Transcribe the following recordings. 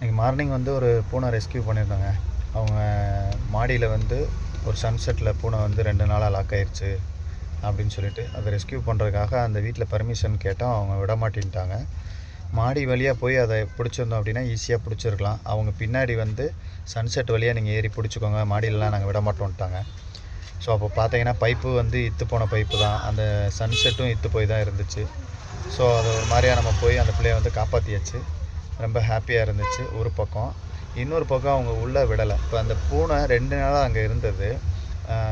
இன்றைக்கி மார்னிங் வந்து ஒரு பூனை ரெஸ்கியூ பண்ணியிருந்தாங்க. அவங்க மாடியில் வந்து ஒரு சன்செட்டில் பூனை வந்து 2 நாளாக லாக் ஆயிடுச்சு அப்படின்னு சொல்லிட்டு அதை ரெஸ்கியூ பண்ணுறதுக்காக அந்த வீட்டில் பர்மிஷன் கேட்டால் அவங்க விட மாட்டேன்ட்டாங்க. மாடி வழியாக போய் அதை பிடிச்சிருந்தோம் அப்படின்னா ஈஸியாக பிடிச்சிருக்கலாம். அவங்க பின்னாடி வந்து சன்செட் வழியாக நீங்கள் ஏறி பிடிச்சிக்கோங்க, மாடியிலலாம் நாங்கள் விட மாட்டோன்ட்டாங்க. ஸோ அப்போ பார்த்தீங்கன்னா பைப்பு வந்து இத்து போன பைப்பு தான், அந்த சன்செட்டும் இத்து போய் தான் இருந்துச்சு. ஸோ அது ஒரு மாதிரியாக நம்ம போய் அந்த பிள்ளையை வந்து காப்பாற்றியாச்சு. ரொம்ப ஹாப்பியாக இருந்துச்சு ஒரு பக்கம். இன்னொரு பக்கம் அவங்க உள்ளே விடலை. இப்போ அந்த பூனை 2 நாளாக அங்கே இருந்தது.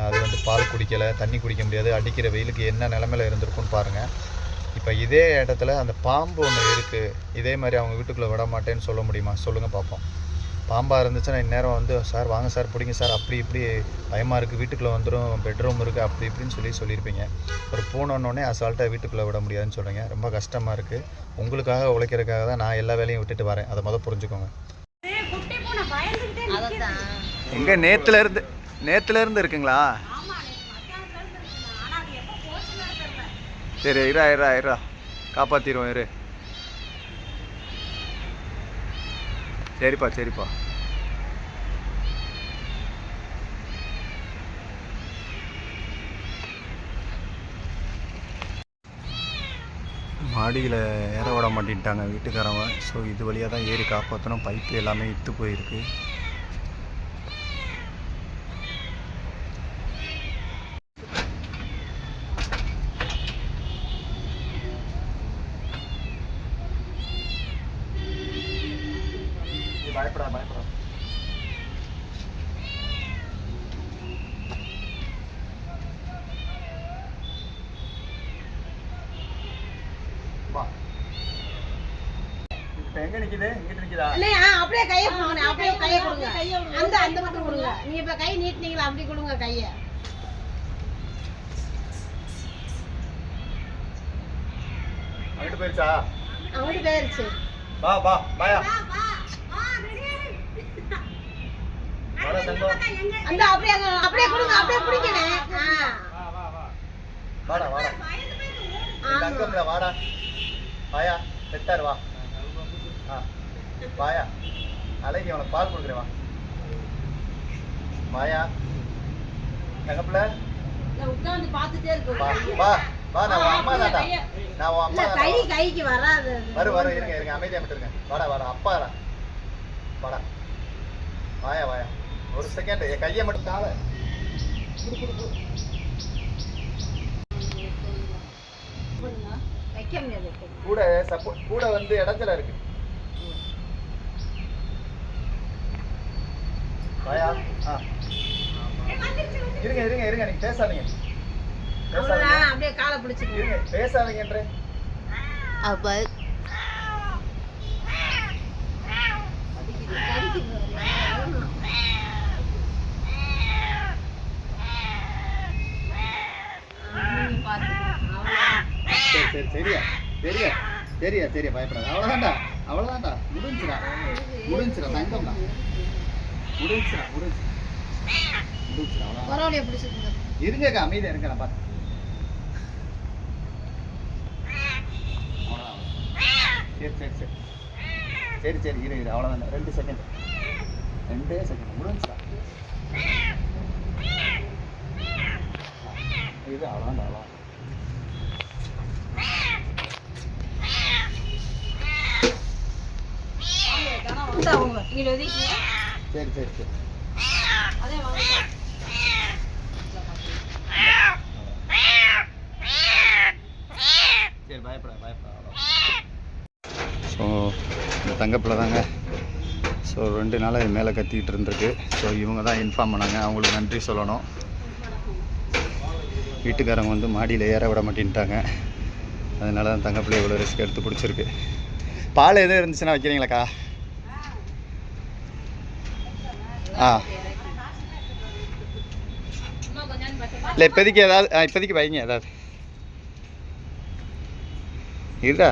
அது வந்து பால் குடிக்கலை, தண்ணி குடிக்க முடியாது. அடிக்கிற வெயிலுக்கு என்ன நிலமையில இருந்திருக்குன்னு பாருங்கள். இப்போ இதே இடத்துல அந்த பாம்பு ஒன்று இருக்குது. இதே மாதிரி அவங்க வீட்டுக்குள்ளே விட மாட்டேன்னு சொல்ல முடியுமா? சொல்லுங்கள் பார்ப்போம். பாம்பாக இருந்துச்சுன்னா இந்நேரம் வந்து சார் வாங்க சார் பிடிங்க சார், அப்படி இப்படி பயமாக இருக்குது, வீட்டுக்குள்ளே வந்துடும், பெட்ரூம் இருக்குது, அப்படி இப்படின்னு சொல்லியிருப்பீங்க. ஒரு பூனைன்னொடனே அசால்ட்டாக வீட்டுக்குள்ளே விட முடியாதுன்னு சொல்கிறீங்க. ரொம்ப கஷ்டமாக இருக்குது. உங்களுக்காக உழைக்கிறதுக்காக தான் நான் எல்லா வேலையும் விட்டுட்டு வரேன். அதை முதல் புரிஞ்சுக்கோங்க. எங்கே நேற்றுலேருந்து இருக்குங்களா? சரி இரா காப்பாற்றிடுவோம் இரு. சரிப்பா. மாடியில் ஏற விட மாட்டேன்ட்டாங்க வீட்டுக்காரங்க. ஸோ இது வழியாக தான் ஏறி காப்பாற்றணும். பைப்பு எல்லாமே இத்து போயிருக்கு. பயப்படா எங்க நிக்குது? இங்கிட்டு நிக்குதா? அப்படியே கையை கொடுங்க. அப்படியே கையை கொடுங்க. அந்த மட்டும் கொடுங்க. நீங்க இப்ப கை நீட்டினீங்களா? அப்படி கொடுங்க கையை. அங்கிட்டு போயிருச்சா? அங்கிட்டு போயிருச்சு. பாயா. அந்த அப்படியே கொடுங்க. அப்படியே பிடிக்கணும். வாடா தங்கம்ல வாடா. வாயா செட்டாரு வா. வாயா அழகி உனக்கு பால் கொடுக்குறேன் வா. வாயா தங்கப்பிள்ள உட்கார்ந்து பார்த்துட்டே இருக்கு. வா நான் உன் அம்மா தான்டா. நான் உன் அம்மா. கைக்கு வராது. வரும் இருங்க அமைதியா விட்டுருங்க. வாடா அப்பாடா வாடா. வாயா ஒரு செகண்ட் என் கையை மட்டும் கால கூட வந்து இடத்துல இருக்கு. வாயா இருங்க நீங்க பேசாதீங்க. அப்படியே காலை பிடிச்சிருங்க. பேசாதீங்கன்றே. சரியா பயப்படாத. அவ்வளவுதான்டா முடிஞ்சிடா தங்கம்டா. முடிஞ்சிடா இருங்க அமைதியா இருங்க. நான் பார்த்து சரி இரு அவ்வளோதான். 2 செகண்ட் முடிஞ்சிடா. இது அவ்வளோதான். சரி பயப்பட. ஸோ இந்த தங்கப்பில் தாங்க. ஸோ 2 நாளாக இது மேலே கத்திக்கிட்டு இருந்திருக்கு. ஸோ இவங்க தான் இன்ஃபார்ம் பண்ணாங்க. அவங்களுக்கு நன்றி சொல்லணும். வீட்டுக்காரங்க வந்து மாடியில் ஏற விட மாட்டேன்ட்டாங்க. அதனால தான் தங்கப்பிள்ளை இவ்வளோ ரிஸ்க் எடுத்து பிடிச்சிருக்கு. பால் எதுவும் இருந்துச்சுன்னா வைக்கிறீங்களாக்கா? இல்லை இப்போதைக்கு வைங்க ஏதாவது. இருடா